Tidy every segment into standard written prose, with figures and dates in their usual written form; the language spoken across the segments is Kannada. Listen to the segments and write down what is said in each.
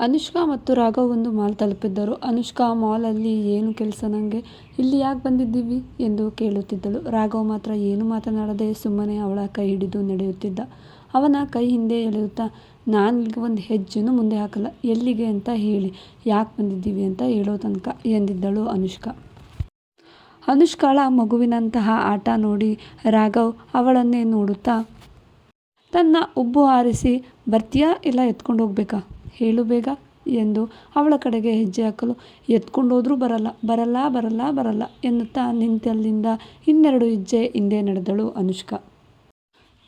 ಅನುಷ್ಕಾ ಮತ್ತು ರಾಘವ್ ಒಂದು ಮಾಲ್ ತಲುಪಿದ್ದರು. ಅನುಷ್ಕಾ ಮಾಲಲ್ಲಿ ಏನು ಕೆಲಸ ನನಗೆ, ಇಲ್ಲಿ ಯಾಕೆ ಬಂದಿದ್ದೀವಿ ಎಂದು ಕೇಳುತ್ತಿದ್ದಳು. ರಾಘವ್ ಮಾತ್ರ ಏನೂ ಮಾತನಾಡದೆ ಸುಮ್ಮನೆ ಅವಳ ಕೈ ಹಿಡಿದು ನಡೆಯುತ್ತಿದ್ದ. ಅವನ ಕೈ ಹಿಂದೆ ಎಳೆಯುತ್ತಾ, ನಾನಿಲ್ಲಿಗೆ ಒಂದು ಹೆಜ್ಜೆನೂ ಮುಂದೆ ಹಾಕಲ್ಲ, ಎಲ್ಲಿಗೆ ಅಂತ ಹೇಳಿ, ಯಾಕೆ ಬಂದಿದ್ದೀವಿ ಅಂತ ಹೇಳೋ ತನಕ ಎಂದಿದ್ದಳು ಅನುಷ್ಕಾ. ಅನುಷ್ಕಾಳ ಮಗುವಿನಂತಹ ಆಟ ನೋಡಿ ರಾಘವ್ ಅವಳನ್ನೇ ನೋಡುತ್ತಾ ತನ್ನ ಹುಬ್ಬು ಆರಿಸಿ, ಬರ್ತೀಯಾ ಇಲ್ಲ ಎತ್ಕೊಂಡು ಹೋಗ್ಬೇಕಾ, ಹೇಳು ಬೇಗ ಎಂದು ಅವಳ ಕಡೆಗೆ ಹೆಜ್ಜೆ ಹಾಕಲು, ಎತ್ಕೊಂಡೋದ್ರೂ ಬರಲ್ಲ ಬರಲ್ಲ ಬರಲ್ಲ ಬರಲ್ಲ ಎನ್ನುತ್ತಾ ನಿಂತಲ್ಲಿಂದ ಇನ್ನೆರಡು ಹೆಜ್ಜೆ ಹಿಂದೆ ನಡೆದಳು ಅನುಷ್ಕಾ.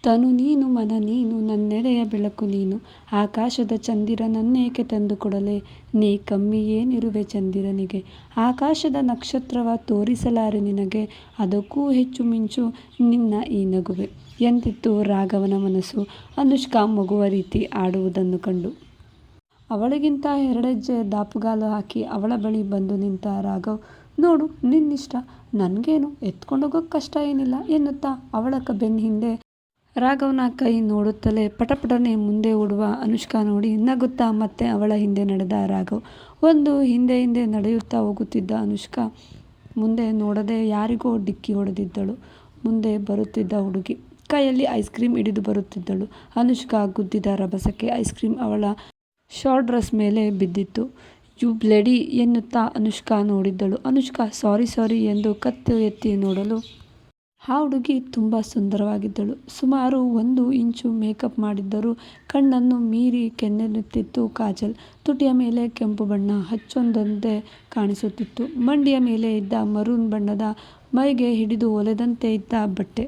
ತನು ನೀನು ಮನ ನೀನು ನನ್ನೆದೆಯ ಬೆಳಕು ನೀನು, ಆಕಾಶದ ಚಂದಿರನನ್ನೇಕೆ ತಂದು ಕೊಡಲೆ, ನೀ ಕಮ್ಮಿ ಏನಿರುವೆ ಚಂದಿರನಿಗೆ, ಆಕಾಶದ ನಕ್ಷತ್ರವ ತೋರಿಸಲಾರೆ ನಿನಗೆ, ಅದಕ್ಕೂ ಹೆಚ್ಚು ಮಿಂಚು ನಿನ್ನ ಈ ನಗುವೆ ಎಂದಿತ್ತು ರಾಘವನ ಮನಸ್ಸು ಅನುಷ್ಕಾ ಮಗುವ ರೀತಿ ಆಡುವುದನ್ನು ಕಂಡು. ಅವಳಿಗಿಂತ ಎರಡೆಜ್ಜೆ ದಾಪುಗಾಲು ಹಾಕಿ ಅವಳ ಬಳಿ ಬಂದು ನಿಂತ ರಾಘವ್, ನೋಡು ನಿನ್ನಿಷ್ಟ, ನನಗೇನು ಎತ್ಕೊಂಡೋಗೋಕ್ಕೆ ಕಷ್ಟ ಏನಿಲ್ಲ ಎನ್ನುತ್ತಾ ಅವಳ ಬೆನ್ನ ಹಿಂದೆ ರಾಘವ್ನ ಕೈ ನೋಡುತ್ತಲೇ ಪಟಪಟನೆ ಮುಂದೆ ಓಡುವ ಅನುಷ್ಕಾ ನೋಡಿ ನಗುತ್ತಾ ಮತ್ತೆ ಅವಳ ಹಿಂದೆ ನಡೆದ ರಾಘವ್. ಒಂದು ಹಿಂದೆ ಹಿಂದೆ ನಡೆಯುತ್ತಾ ಹೋಗುತ್ತಿದ್ದ ಅನುಷ್ಕಾ ಮುಂದೆ ನೋಡದೆ ಯಾರಿಗೋ ಡಿಕ್ಕಿ ಹೊಡೆದಿದ್ದಳು. ಮುಂದೆ ಬರುತ್ತಿದ್ದ ಹುಡುಗಿ ಕೈಯಲ್ಲಿ ಐಸ್ ಕ್ರೀಮ್ ಹಿಡಿದು ಬರುತ್ತಿದ್ದಳು. ಅನುಷ್ಕಾ ಗುದ್ದಿದ ರಭಸಕ್ಕೆ ಐಸ್ ಕ್ರೀಮ್ ಅವಳ ಶಾರ್ಟ್ ಡ್ರೆಸ್ ಮೇಲೆ ಬಿದ್ದಿತ್ತು. ಯು ಬ್ಲಡಿ ಎನ್ನುತ್ತಾ ಅನುಷ್ಕಾ ನೋಡಿದ್ದಳು. ಅನುಷ್ಕಾ ಸಾರಿ ಸಾರಿ ಎಂದು ಕತ್ತು ಎತ್ತಿ ನೋಡಲು ಆ ಹುಡುಗಿ ತುಂಬ ಸುಂದರವಾಗಿದ್ದಳು. ಸುಮಾರು 1 ಇಂಚು ಮೇಕಪ್ ಮಾಡಿದ್ದರೂ ಕಣ್ಣನ್ನು ಮೀರಿ ಕೆನ್ನೆನುತ್ತಿತ್ತು ಕಾಜಲ್. ತುಟಿಯ ಮೇಲೆ ಕೆಂಪು ಬಣ್ಣ ಹಚ್ಚೊಂದೊಂದೇ ಕಾಣಿಸುತ್ತಿತ್ತು. ಮಂಡಿಯ ಮೇಲೆ ಇದ್ದ ಮರೂನ್ ಬಣ್ಣದ ಮೈಗೆ ಹಿಡಿದು ಹೊಲೆದಂತೆ ಇದ್ದ ಬಟ್ಟೆ,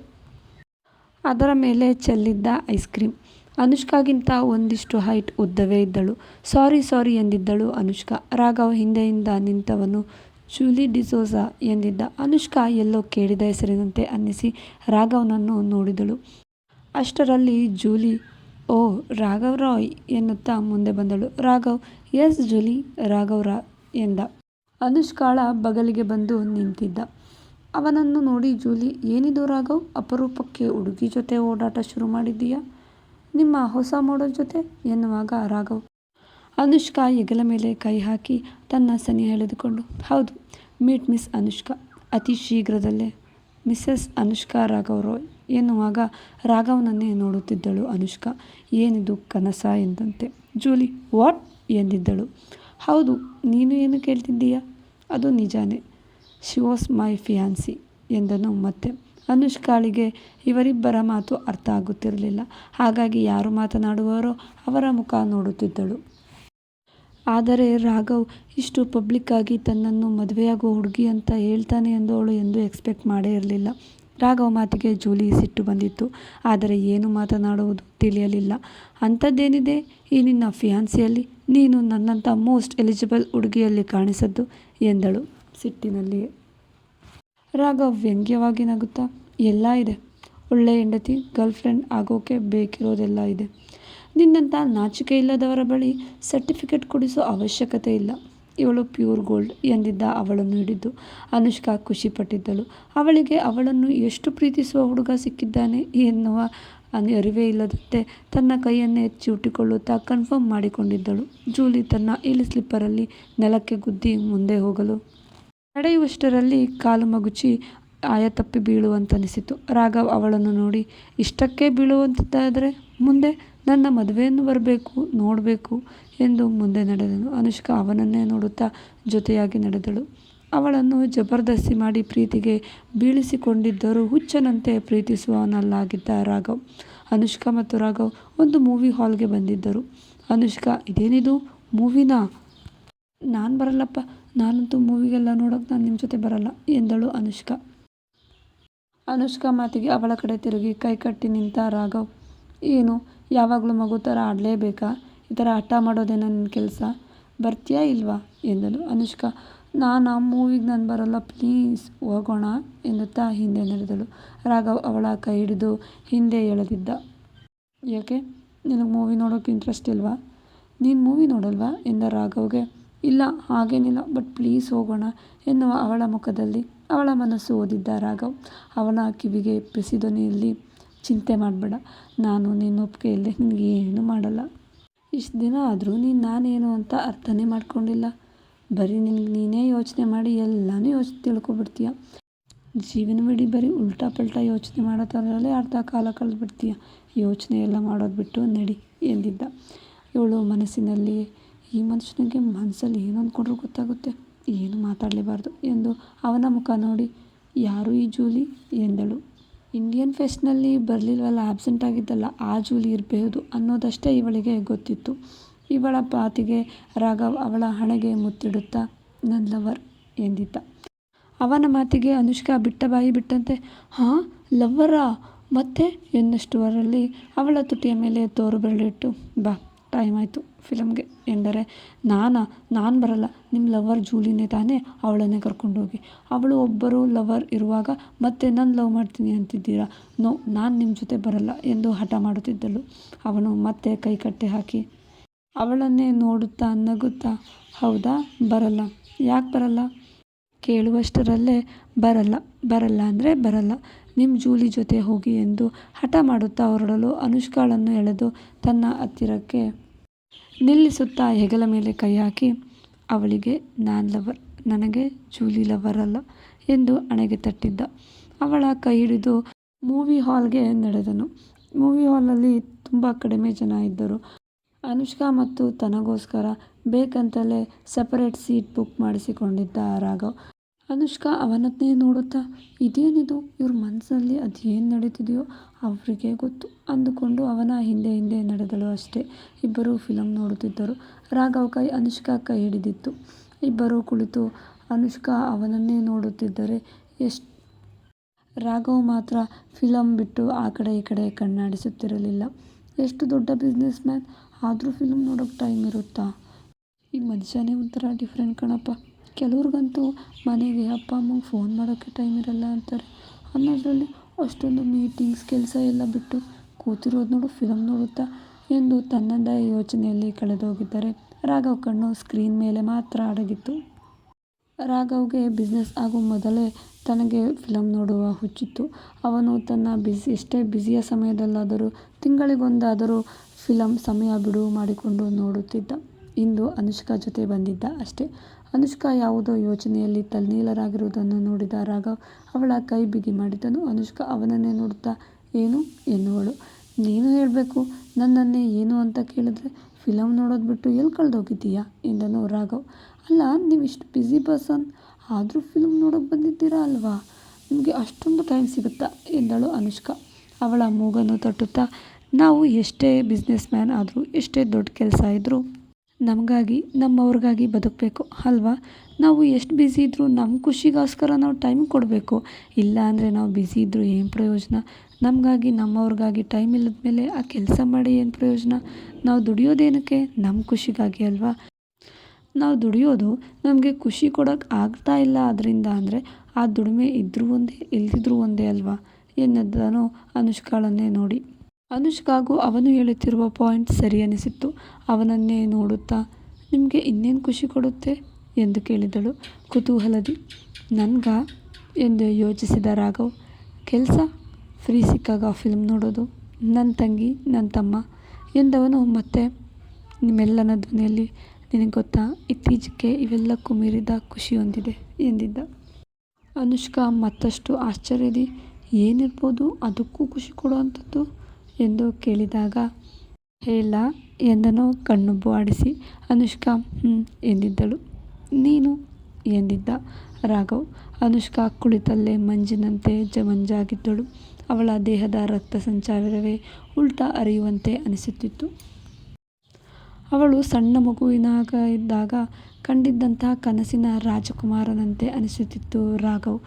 ಅದರ ಮೇಲೆ ಚೆಲ್ಲಿದ್ದ ಐಸ್ ಕ್ರೀಮ್. ಅನುಷ್ಕಾಗಿಂತ ಒಂದಿಷ್ಟು ಹೈಟ್ ಉದ್ದವೇ ಇದ್ದಳು. ಸಾರಿ ಸಾರಿ ಎಂದಿದ್ದಳು ಅನುಷ್ಕಾ. ರಾಘವ್ ಹಿಂದೆಯಿಂದ ನಿಂತವನು ಜೂಲಿ ಡಿಸೋಜಾ ಎಂದಿದ್ದ. ಅನುಷ್ಕಾ ಎಲ್ಲೋ ಕೇಳಿದ ಹೆಸರಿನಂತೆ ಅನ್ನಿಸಿ ರಾಘವ್ನನ್ನು ನೋಡಿದಳು. ಅಷ್ಟರಲ್ಲಿ ಜೂಲಿ, ಓ ರಾಘವ್ ರಾಯ್ ಎನ್ನುತ್ತಾ ಮುಂದೆ ಬಂದಳು. ರಾಘವ್, ಎಸ್ ಜೂಲಿ, ರಾಘವ್ ರಾಯ್ ಎಂದ. ಅನುಷ್ಕಾಳ ಬಗಲಿಗೆ ಬಂದು ನಿಂತಿದ್ದ. ಅವನನ್ನು ನೋಡಿ ಜೂಲಿ, ಏನಿದು ರಾಘವ್, ಅಪರೂಪಕ್ಕೆ ಹುಡುಗಿ ಜೊತೆ ಓಡಾಟ ಶುರು ಮಾಡಿದ್ದೀಯಾ, ನಿಮ್ಮ ಹೊಸ ಮಾಡಲ್ ಜೊತೆ ಎನ್ನುವಾಗ ರಾಘವ್ ಅನುಷ್ಕಾ ಹೆಗಲ ಮೇಲೆ ಕೈ ಹಾಕಿ ತನ್ನ ಸನಿಹ ಎಳೆದುಕೊಂಡು, ಹೌದು, ಮೀಟ್ ಮಿಸ್ ಅನುಷ್ಕಾ, ಅತಿ ಶೀಘ್ರದಲ್ಲೇ ಮಿಸೆಸ್ ಅನುಷ್ಕಾ ರಾಘವ್ ರಾಯ್ ಎನ್ನುವಾಗ ರಾಘವ್ನನ್ನೇ ನೋಡುತ್ತಿದ್ದಳು ಅನುಷ್ಕಾ. ಏನಿದು ಕನಸ ಎಂದಂತೆ. Julie, what ಎಂದಿದ್ದಳು. ಹೌದು, ನೀನು ಏನು ಕೇಳ್ತಿದ್ದೀಯಾ, ಅದು ನಿಜಾನೇ, ಶಿ ವಾಸ್ ಮೈ ಫಿಯಾನ್ಸಿ ಎಂದನು ಮತ್ತೆ. ಅನುಷ್ಕಾಳಿಗೆ ಇವರಿಬ್ಬರ ಮಾತು ಅರ್ಥ ಆಗುತ್ತಿರಲಿಲ್ಲ. ಹಾಗಾಗಿ ಯಾರು ಮಾತನಾಡುವರೋ ಅವರ ಮುಖ ನೋಡುತ್ತಿದ್ದಳು. ಆದರೆ ರಾಘವ್ ಇಷ್ಟು ಪಬ್ಲಿಕ್ಕಾಗಿ ತನ್ನನ್ನು ಮದುವೆಯಾಗುವ ಹುಡುಗಿ ಅಂತ ಹೇಳ್ತಾನೆ ಎಂದು ಅವಳು ಎಂದೂ ಎಕ್ಸ್ಪೆಕ್ಟ್ ಮಾಡೇ ಇರಲಿಲ್ಲ. ರಾಘವ್ ಮಾತಿಗೆ ಜೂಲಿ ಸಿಟ್ಟು ಬಂದಿತ್ತು. ಆದರೆ ಏನು ಮಾತನಾಡುವುದು ತಿಳಿಯಲಿಲ್ಲ. ಅಂಥದ್ದೇನಿದೆ ಈ ನಿನ್ನ ಫಿಯಾನ್ಸಿಯಲ್ಲಿ, ನೀನು ನನ್ನಂಥ ಮೋಸ್ಟ್ ಎಲಿಜಿಬಲ್ ಹುಡುಗಿಯಲ್ಲಿ ಕಾಣಿಸದ್ದು ಎಂದಳು ಸಿಟ್ಟಿನಲ್ಲಿಯೇ. ರಾಘವ್ ವ್ಯಂಗ್ಯವಾಗಿ ನಗುತ್ತಾ, ಎಲ್ಲ ಇದೆ, ಒಳ್ಳೆ ಹೆಂಡತಿ ಗರ್ಲ್ಫ್ರೆಂಡ್ ಆಗೋಕೆ ಬೇಕಿರೋದೆಲ್ಲ ಇದೆ. ನಿನ್ನಂಥ ನಾಚಿಕೆ ಇಲ್ಲದವರ ಬಳಿ ಸರ್ಟಿಫಿಕೇಟ್ ಕೊಡಿಸೋ ಅವಶ್ಯಕತೆ ಇಲ್ಲ. ಇವಳು ಪ್ಯೂರ್ ಗೋಲ್ಡ್ ಎಂದಿದ್ದ ಅವಳನ್ನು ಹಿಡಿದು ಅನುಷ್ಕಾ ಖುಷಿಪಟ್ಟಿದ್ದಳು. ಅವಳಿಗೆ ಅವಳನ್ನು ಎಷ್ಟು ಪ್ರೀತಿಸುವ ಹುಡುಗ ಸಿಕ್ಕಿದ್ದಾನೆ ಎನ್ನುವ ಅರಿವೇ ಇಲ್ಲದಂತೆ ತನ್ನ ಕೈಯನ್ನೇ ಚಿವುಟಿಕೊಳ್ಳುತ್ತಾ ಕನ್ಫರ್ಮ್ ಮಾಡಿಕೊಂಡಿದ್ದಳು. ಜೂಲಿ ತನ್ನ ಹೀಲ್ ಸ್ಲಿಪ್ಪರಲ್ಲಿ ನೆಲಕ್ಕೆ ಗುದ್ದಿ ಮುಂದೆ ಹೋಗಲು ನಡೆಯುವಷ್ಟರಲ್ಲಿ ಕಾಲು ಮಗುಚಿ ಆಯತಪ್ಪಿ ಬೀಳುವಂತನಿಸಿತು. ರಾಘವ್ ಅವಳನ್ನು ನೋಡಿ, ಇಷ್ಟಕ್ಕೆ ಬೀಳುವಂತಾದರೆ ಮುಂದೆ ನನ್ನ ಮದುವೆಯನ್ನು ಬರಬೇಕು, ನೋಡಬೇಕು ಎಂದು ಮುಂದೆ ನಡೆದನು. ಅನುಷ್ಕಾ ಅವನನ್ನೇ ನೋಡುತ್ತಾ ಜೊತೆಯಾಗಿ ನಡೆದಳು. ಅವಳನ್ನು ಜಬರ್ದಸ್ತಿ ಮಾಡಿ ಪ್ರೀತಿಗೆ ಬೀಳಿಸಿಕೊಂಡಿದ್ದರೂ ಹುಚ್ಚನಂತೆ ಪ್ರೀತಿಸುವವನಲ್ಲಾಗಿದ್ದ ರಾಘವ್. ಅನುಷ್ಕಾ ಮತ್ತು ರಾಘವ್ ಒಂದು ಮೂವಿ ಹಾಲ್ಗೆ ಬಂದಿದ್ದರು. ಅನುಷ್ಕಾ, ಇದೇನಿದು ಮೂವಿನಾ, ನಾನು ಬರಲ್ಲಪ್ಪ, ನಾನಂತೂ ಮೂವಿಗೆಲ್ಲ ನೋಡೋಕೆ ನಾನು ನಿಮ್ಮ ಜೊತೆ ಬರಲ್ಲ ಎಂದಳು ಅನುಷ್ಕಾ. ಅನುಷ್ಕಾ ಮಾತಿಗೆ ಅವಳ ಕಡೆ ತಿರುಗಿ ಕೈಕಟ್ಟಿ ನಿಂತ ರಾಘವ್, ಏನು ಯಾವಾಗಲೂ ಮಗು ಥರ ಆಡಲೇಬೇಕಾ, ಈ ಥರ ಹಠ ಮಾಡೋದೇನೋ ನಿನ್ನ ಕೆಲಸ, ಬರ್ತೀಯಾ ಇಲ್ವಾ ಎಂದಳು. ಅನುಷ್ಕಾ, ಮೂವಿಗೆ ನಾನು ಬರಲ್ಲ, ಪ್ಲೀಸ್ ಹೋಗೋಣ ಎನ್ನುತ್ತಾ ಹಿಂದೆ ನಡೆದಳು. ರಾಘವ್ ಅವಳ ಕೈ ಹಿಡಿದು ಹಿಂದೆ ಎಳೆದಿದ್ದ. ಯಾಕೆ, ನಿನಗೆ ಮೂವಿ ನೋಡೋಕೆ ಇಂಟ್ರೆಸ್ಟ್ ಇಲ್ವಾ, ನೀನು ಮೂವಿ ನೋಡಲ್ವಾ ಎಂದ ರಾಘವ್ಗೆ. ಇಲ್ಲ ಹಾಗೇನಿಲ್ಲ, ಬಟ್ ಪ್ಲೀಸ್ ಹೋಗೋಣ ಎನ್ನುವ ಅವಳ ಮುಖದಲ್ಲಿ ಅವಳ ಮನಸ್ಸು ಓದಿದ್ದ ರಾಘವ್ ಅವನ ಕಿವಿಗೆ ಪಿಸಿಧ್ವನಿಯಲ್ಲಿ, ಚಿಂತೆ ಮಾಡಬೇಡ, ನಾನು ನಿನ್ನ ಒಪ್ಪಿಗೆ ಇಲ್ಲದೆ ನಿನಗೆ ಏನೂ ಮಾಡಲ್ಲ ಇಷ್ಟು ದಿನ ಆದರೂ ನೀನು ನಾನೇನು ಅಂತ ಅರ್ಥನೇ ಮಾಡ್ಕೊಂಡಿಲ್ಲ. ಬರೀ ನಿನಗೆ ನೀನೇ ಯೋಚನೆ ಮಾಡಿ ಎಲ್ಲನೂ ತಿಳ್ಕೊಬಿಡ್ತೀಯ. ಜೀವನವಿಡೀ ಬರೀ ಉಲ್ಟಾ ಪಲ್ಟಾ ಯೋಚನೆ ಮಾಡೋ ಥರಲ್ಲೇ ಅರ್ಧ ಕಾಲ ಕಳೆದ್ಬಿಡ್ತೀಯ. ಯೋಚನೆ ಎಲ್ಲ ಮಾಡೋದು ಬಿಟ್ಟು ನಡಿ ಎಂದಿದ್ದ. ಇವಳು ಮನಸ್ಸಿನಲ್ಲಿ ಈ ಮನುಷ್ಯನಿಗೆ ಮನಸ್ಸಲ್ಲಿ ಏನು ಅಂದ್ಕೊಂಡ್ರೂ ಗೊತ್ತಾಗುತ್ತೆ, ಏನು ಮಾತಾಡಲೇಬಾರ್ದು ಎಂದು ಅವನ ಮುಖ ನೋಡಿ ಯಾರು ಈ ಜೂಲಿ ಎಂದಳು. ಇಂಡಿಯನ್ ಫೆಸ್ಟ್ನಲ್ಲಿ ಬರಲಿಲ್ವಲ್ಲ, ಆಬ್ಸೆಂಟ್ ಆಗಿದ್ದಲ್ಲ, ಆ ಜೂಲಿ ಇರಬಹುದು ಅನ್ನೋದಷ್ಟೇ ಇವಳಿಗೆ ಗೊತ್ತಿತ್ತು. ಇವಳ ಮಾತಿಗೆ ರಾಘವ್ ಅವಳ ಹಣೆಗೆ ಮುತ್ತಿಡುತ್ತಾ ನನ್ನ ಲವರ್ ಎಂದಿದ್ದ. ಅವನ ಮಾತಿಗೆ ಅನುಷ್ಕಾ ಬಿಟ್ಟ ಬಾಯಿ ಬಿಟ್ಟಂತೆ ಹಾಂ ಲವ್ವರಾ ಮತ್ತೆ ಎನ್ನುವಷ್ಟರಲ್ಲಿ ಅವಳ ತುಟಿಯ ಮೇಲೆ ತೋರು ಬೆರಳಿಟ್ಟು ಬಾ ಟೈಮ್ ಆಯಿತು ಫಿಲಮ್ಗೆ ಎಂದರೆ ನಾನು ಬರಲ್ಲ, ನಿಮ್ಮ ಲವರ್ ಜೂಲಿನೇ ತಾನೇ, ಅವಳನ್ನೇ ಕರ್ಕೊಂಡೋಗಿ. ಅವಳು ಒಬ್ಬರು ಲವರ್ ಇರುವಾಗ ಮತ್ತೆ ನಾನು ಲವ್ ಮಾಡ್ತೀನಿ ಅಂತಿದ್ದೀರಾ? ನೋ, ನಾನು ನಿಮ್ಮ ಜೊತೆ ಬರಲ್ಲ ಎಂದು ಹಠ ಮಾಡುತ್ತಿದ್ದಳು. ಅವನು ಮತ್ತೆ ಕೈಕಟ್ಟೆ ಹಾಕಿ ಅವಳನ್ನೇ ನೋಡುತ್ತಾ ನಗುತ್ತಾ ಹೌದಾ ಬರಲ್ಲ, ಯಾಕೆ ಬರಲ್ಲ ಕೇಳುವಷ್ಟರಲ್ಲೇ ಬರಲ್ಲ ಅಂದರೆ ಬರಲ್ಲ, ನಿಮ್ಮ ಜೂಲಿ ಜೊತೆ ಹೋಗಿ ಎಂದು ಹಠ ಮಾಡುತ್ತಾ ಹೊರಡಲು ಅನುಷ್ಕಾಳನ್ನು ಎಳೆದು ತನ್ನ ಹತ್ತಿರಕ್ಕೆ ನಿಲ್ಲಿಸುತ್ತಾ ಹೆಗಲ ಮೇಲೆ ಕೈ ಹಾಕಿ ಅವಳಿಗೆ ನಾನು ಲವರ್, ನನಗೆ ಜೂಲಿ ಲವರ್ ಅಲ್ಲ ಎಂದು ಹಣೆಗೆ ತಟ್ಟಿದ್ದ. ಅವಳ ಕೈ ಹಿಡಿದು ಮೂವಿ ಹಾಲ್ಗೆ ನಡೆದನು. ಮೂವಿ ಹಾಲಲ್ಲಿ ತುಂಬ ಕಡಿಮೆ ಜನ ಇದ್ದರು. ಅನುಷ್ಕಾ ಮತ್ತು ತನಗೋಸ್ಕರ ಬೇಕಂತಲೇ ಸಪರೇಟ್ ಸೀಟ್ ಬುಕ್ ಮಾಡಿಸಿಕೊಂಡಿದ್ದ ರಾಘವ್. ಅನುಷ್ಕಾ ಅವನನ್ನೇ ನೋಡುತ್ತಾ ಇದೇನಿದು, ಇವ್ರ ಮನಸ್ಸಲ್ಲಿ ಅದೇನು ನಡೀತಿದೆಯೋ ಅವರಿಗೆ ಗೊತ್ತು ಅಂದುಕೊಂಡು ಅವನ ಹಿಂದೆ ಹಿಂದೆ ನಡೆದಳು ಅಷ್ಟೇ. ಇಬ್ಬರು ಫಿಲಮ್ ನೋಡುತ್ತಿದ್ದರು. ರಾಘವ್ ಕೈ ಅನುಷ್ಕಾ ಕೈ ಹಿಡಿದಿತ್ತು. ಇಬ್ಬರು ಕುಳಿತು ಅನುಷ್ಕಾ ಅವನನ್ನೇ ನೋಡುತ್ತಿದ್ದರೆ ರಾಘವ್ ಮಾತ್ರ ಫಿಲಮ್ ಬಿಟ್ಟು ಆ ಕಡೆ ಈ ಕಡೆ ಕಣ್ಣಾಡಿಸುತ್ತಿರಲಿಲ್ಲ. ಎಷ್ಟು ದೊಡ್ಡ ಬಿಸ್ನೆಸ್ ಮ್ಯಾನ್ ಆದರೂ ಫಿಲಮ್ ನೋಡೋಕ್ಕೆ ಟೈಮ್ ಇರುತ್ತಾ? ಈ ಮನುಷ್ಯನೇ ಒಂಥರ ಡಿಫ್ರೆಂಟ್ ಕಣಪ್ಪ. ಕೆಲವ್ರಿಗಂತೂ ಮನೆಗೆ ಅಪ್ಪ ಅಮ್ಮಗೆ ಫೋನ್ ಮಾಡೋಕ್ಕೆ ಟೈಮ್ ಇರಲ್ಲ ಅಂತಾರೆ, ಅನ್ನೋದರಲ್ಲಿ ಅಷ್ಟೊಂದು ಮೀಟಿಂಗ್ಸ್ ಕೆಲಸ ಎಲ್ಲ ಬಿಟ್ಟು ಕೂತಿರೋದು ನೋಡು ಫಿಲಮ್ ನೋಡುತ್ತಾ ಎಂದು ತನ್ನದೇ ಯೋಚನೆಯಲ್ಲಿ ಕಳೆದೋಗಿದ್ದರೆ ರಾಘವ್ ಕಣ್ಣು ಸ್ಕ್ರೀನ್ ಮೇಲೆ ಮಾತ್ರ ಅಡಗಿತ್ತು. ರಾಘವ್ಗೆ ಬಿಸ್ನೆಸ್ ಆಗೋ ಮೊದಲೇ ತನಗೆ ಫಿಲಮ್ ನೋಡುವ ಹುಚ್ಚಿತ್ತು. ಅವನು ತನ್ನ ಎಷ್ಟೇ ಬ್ಯುಸಿಯ ಸಮಯದಲ್ಲಾದರೂ ತಿಂಗಳಿಗೊಂದಾದರೂ ಫಿಲಮ್ ಸಮಯ ಬಿಡುವು ಮಾಡಿಕೊಂಡು ನೋಡುತ್ತಿದ್ದ. ಇಂದು ಅನುಷ್ಕಾ ಜೊತೆ ಬಂದಿದ್ದ ಅಷ್ಟೇ. ಅನುಷ್ಕಾ ಯಾವುದೋ ಯೋಚನೆಯಲ್ಲಿ ತಲ್ಲೀನರಾಗಿರುವುದನ್ನು ನೋಡಿದ ರಾಘವ್ ಅವಳ ಕೈ ಬಿಗಿ ಮಾಡಿದನು. ಅನುಷ್ಕಾ ಅವನನ್ನೇ ನೋಡುತ್ತಾ ಏನು ಎನ್ನುವಳು. ನೀನು ಹೇಳಬೇಕು, ನನ್ನನ್ನೇ ಏನು ಅಂತ ಕೇಳಿದ್ರೆ ಫಿಲಮ್ ನೋಡೋದು ಬಿಟ್ಟು ಎಲ್ಲಿ ಕಳೆದೋಗಿದ್ದೀಯಾ ಎಂದನು ರಾಘವ್. ಅಲ್ಲ, ನೀವು ಇಷ್ಟು ಬ್ಯುಸಿ ಪರ್ಸನ್ ಆದರೂ ಫಿಲಮ್ ನೋಡೋಕೆ ಬಂದಿದ್ದೀರಾ ಅಲ್ವಾ, ನಿಮಗೆ ಅಷ್ಟೊಂದು ಟೈಮ್ ಸಿಗುತ್ತಾ ಎಂದಳು ಅನುಷ್ಕಾ ಅವಳ ಮೂಗನ್ನು ತಟ್ಟುತ್ತಾ. ನಾವು ಎಷ್ಟೇ ಬಿಸ್ನೆಸ್ ಮ್ಯಾನ್ ಆದರೂ ಎಷ್ಟೇ ದೊಡ್ಡ ಕೆಲಸ ಇದ್ದರೂ ನಮಗಾಗಿ ನಮ್ಮವ್ರಿಗಾಗಿ ಬದುಕಬೇಕು ಅಲ್ವಾ. ನಾವು ಎಷ್ಟು ಬ್ಯುಸಿ ಇದ್ದರೂ ನಮ್ಮ ಖುಷಿಗೋಸ್ಕರ ನಾವು ಟೈಮ್ ಕೊಡಬೇಕು. ಇಲ್ಲ ಅಂದರೆ ನಾವು ಬ್ಯುಸಿ ಇದ್ದರೂ ಏನು ಪ್ರಯೋಜನ? ನಮಗಾಗಿ ನಮ್ಮವ್ರಿಗಾಗಿ ಟೈಮ್ ಇಲ್ಲದ ಮೇಲೆ ಆ ಕೆಲಸ ಮಾಡಿ ಏನು ಪ್ರಯೋಜನ? ನಾವು ದುಡಿಯೋದೇನಕ್ಕೆ? ನಮ್ಮ ಖುಷಿಗಾಗಿ ಅಲ್ವಾ. ನಾವು ದುಡಿಯೋದು ನಮಗೆ ಖುಷಿ ಕೊಡೋಕ್ಕೆ ಆಗ್ತಾ ಇಲ್ಲ ಅದರಿಂದ ಅಂದರೆ ಆ ದುಡಿಮೆ ಇದ್ದರೂ ಒಂದೇ ಇಲ್ದಿದ್ರೂ ಒಂದೇ ಅಲ್ವಾ ಎನ್ನದನು ಅನುಷ್ಕಾಳನ್ನೇ ನೋಡಿ. ಅನುಷ್ಕಾಗೂ ಅವನು ಹೇಳುತ್ತಿರುವ ಪಾಯಿಂಟ್ ಸರಿ ಅನಿಸಿತ್ತು. ಅವನನ್ನೇ ನೋಡುತ್ತಾ ನಿಮಗೆ ಇನ್ನೇನು ಖುಷಿ ಕೊಡುತ್ತೆ ಎಂದು ಕೇಳಿದಳು ಕುತೂಹಲದಿ. ನನಗಾ ಎಂದು ಯೋಚಿಸಿದ ರಾಘವ್. ಕೆಲಸ, ಫ್ರೀ ಸಿಕ್ಕಾಗ ಫಿಲ್ಮ್ ನೋಡೋದು, ನನ್ನ ತಂಗಿ ನನ್ನ ತಮ್ಮ ಎಂದವನು ಮತ್ತೆ ನಿಮ್ಮೆಲ್ಲನ ಧ್ವನಿಯಲ್ಲಿ ನಿನಗೆ ಗೊತ್ತಾ, ಇತ್ತೀಚೆಗೆ ಇವೆಲ್ಲಕ್ಕೂ ಮೀರಿದ ಖುಷಿ ಹೊಂದಿದೆ ಎಂದಿದ್ದ. ಅನುಷ್ಕಾ ಮತ್ತಷ್ಟು ಆಶ್ಚರ್ಯದಿ ಏನಿರ್ಬೋದು ಅದಕ್ಕೂ ಖುಷಿ ಕೊಡೋ ಅಂಥದ್ದು ಎಂದು ಕೇಳಿದಾಗ ಹೇಳ ಎಂದನು ಕಣ್ಣುಬ್ಬು ಆಡಿಸಿ. ಅನುಷ್ಕಾ ಎಂದಿದ್ದಳು. ನೀನು ಎಂದಿದ್ದ ರಾಘವ್. ಅನುಷ್ಕಾ ಕುಳಿತಲ್ಲೇ ಮಂಜಿನಂತೆ ಮಂಜಾಗಿದ್ದಳು. ಅವಳ ದೇಹದ ರಕ್ತ ಸಂಚಾರವೇ ಉಲ್ಟಾ ಹರಿಯುವಂತೆ ಅನಿಸುತ್ತಿತ್ತು. ಅವಳು ಸಣ್ಣ ಮಗುವಿನಾಗ ಇದ್ದಾಗ ಕಂಡಿದ್ದಂತಹ ಕನಸಿನ ರಾಜಕುಮಾರನಂತೆ ಅನಿಸುತ್ತಿತ್ತು ರಾಘವ್.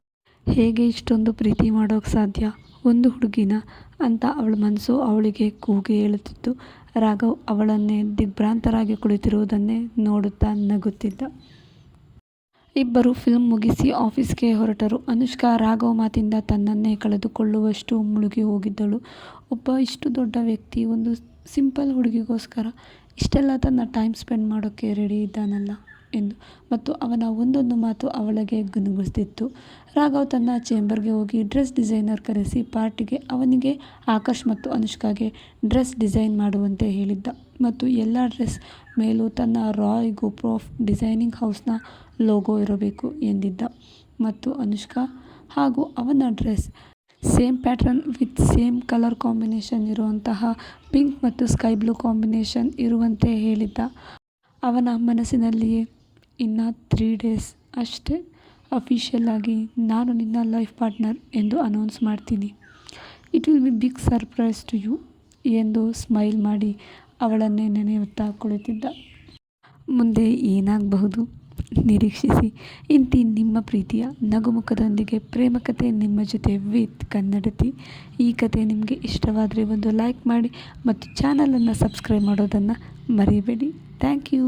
ಹೇಗೆ ಇಷ್ಟೊಂದು ಪ್ರೀತಿ ಮಾಡೋಕ್ಕೆ ಸಾಧ್ಯ ಒಂದು ಹುಡುಗಿನ ಅಂತ ಅವಳ ಮನಸ್ಸು ಅವಳಿಗೆ ಕೂಗಿ ಹೇಳುತ್ತಿತ್ತು. ರಾಘವ್ ಅವಳನ್ನೇ ದಿಗ್ಭ್ರಾಂತರಾಗಿ ಕುಳಿತಿರುವುದನ್ನೇ ನೋಡುತ್ತಾ ನಗುತ್ತಿದ್ದ. ಇಬ್ಬರು ಫಿಲ್ಮ್ ಮುಗಿಸಿ ಆಫೀಸ್ಗೆ ಹೊರಟರು. ಅನುಷ್ಕಾ ರಾಘವ್ ಮಾತಿಂದ ತನ್ನನ್ನೇ ಕಳೆದುಕೊಳ್ಳುವಷ್ಟು ಮುಳುಗಿ ಹೋಗಿದ್ದಳು. ಒಬ್ಬ ಇಷ್ಟು ದೊಡ್ಡ ವ್ಯಕ್ತಿ ಒಂದು ಸಿಂಪಲ್ ಹುಡುಗಿಗೋಸ್ಕರ ಇಷ್ಟೆಲ್ಲ ತನ್ನ ಟೈಮ್ ಸ್ಪೆಂಡ್ ಮಾಡೋಕ್ಕೆ ರೆಡಿ ಇದ್ದಾನಲ್ಲ ಎಂದು. ಮತ್ತು ಅವನ ಒಂದೊಂದು ಮಾತು ಅವಳಿಗೆ ಗುನುಗುತ್ತಿತ್ತು. ರಾಘವ್ ತನ್ನ ಚೇಂಬರ್ಗೆ ಹೋಗಿ ಡ್ರೆಸ್ ಡಿಸೈನರ್ ಕರೆಸಿ ಪಾರ್ಟಿಗೆ ಅವನಿಗೆ ಆಕರ್ಷ್ ಮತ್ತು ಅನುಷ್ಕಾಗೆ ಡ್ರೆಸ್ ಡಿಸೈನ್ ಮಾಡುವಂತೆ ಹೇಳಿದ್ದ. ಮತ್ತು ಎಲ್ಲ ಡ್ರೆಸ್ ಮೇಲೂ ತನ್ನ ರಾಯ್ ಗ್ರೂಪ್ ಆಫ್ ಡಿಸೈನಿಂಗ್ ಹೌಸ್ನ ಲೋಗೋ ಇರಬೇಕು ಎಂದಿದ್ದ. ಮತ್ತು ಅನುಷ್ಕಾ ಹಾಗೂ ಅವನ dress same pattern with same colour combination ಇರುವಂತಹ ಪಿಂಕ್ ಮತ್ತು ಸ್ಕೈ ಬ್ಲೂ ಕಾಂಬಿನೇಷನ್ ಇರುವಂತೆ ಹೇಳಿದ್ದ. ಅವನ ಮನಸ್ಸಿನಲ್ಲಿಯೇ ಇನ್ನು 3 ಡೇಸ್ ಅಷ್ಟೇ ಅಫಿಷಿಯಲ್ ಆಗಿ ನಾನು ನಿನ್ನ ಲೈಫ್ ಪಾರ್ಟ್ನರ್ ಎಂದು ಅನೌನ್ಸ್ ಮಾಡ್ತೀನಿ. It will be big surprise to you ಎಂದು ಸ್ಮೈಲ್ ಮಾಡಿ ಅವಳನ್ನೇ ನೆನೆಯುತ್ತಾ ಕುಳಿತಿದ್ದ. ಮುಂದೆ ಏನಾಗಬಹುದು ನಿರೀಕ್ಷಿಸಿ. ಇಂತಿ ನಿಮ್ಮ ಪ್ರೀತಿಯ ನಗುಮುಖದೊಂದಿಗೆ ಪ್ರೇಮ ಕಥೆ ನಿಮ್ಮ ಜೊತೆ ವಿತ್ ಕನ್ನಡತಿ. ಈ ಕಥೆ ನಿಮಗೆ ಇಷ್ಟವಾದರೆ ಒಂದು ಲೈಕ್ ಮಾಡಿ ಮತ್ತು ಚಾನಲನ್ನು ಸಬ್ಸ್ಕ್ರೈಬ್ ಮಾಡೋದನ್ನು ಮರಿಬೇಡಿ. Thank you.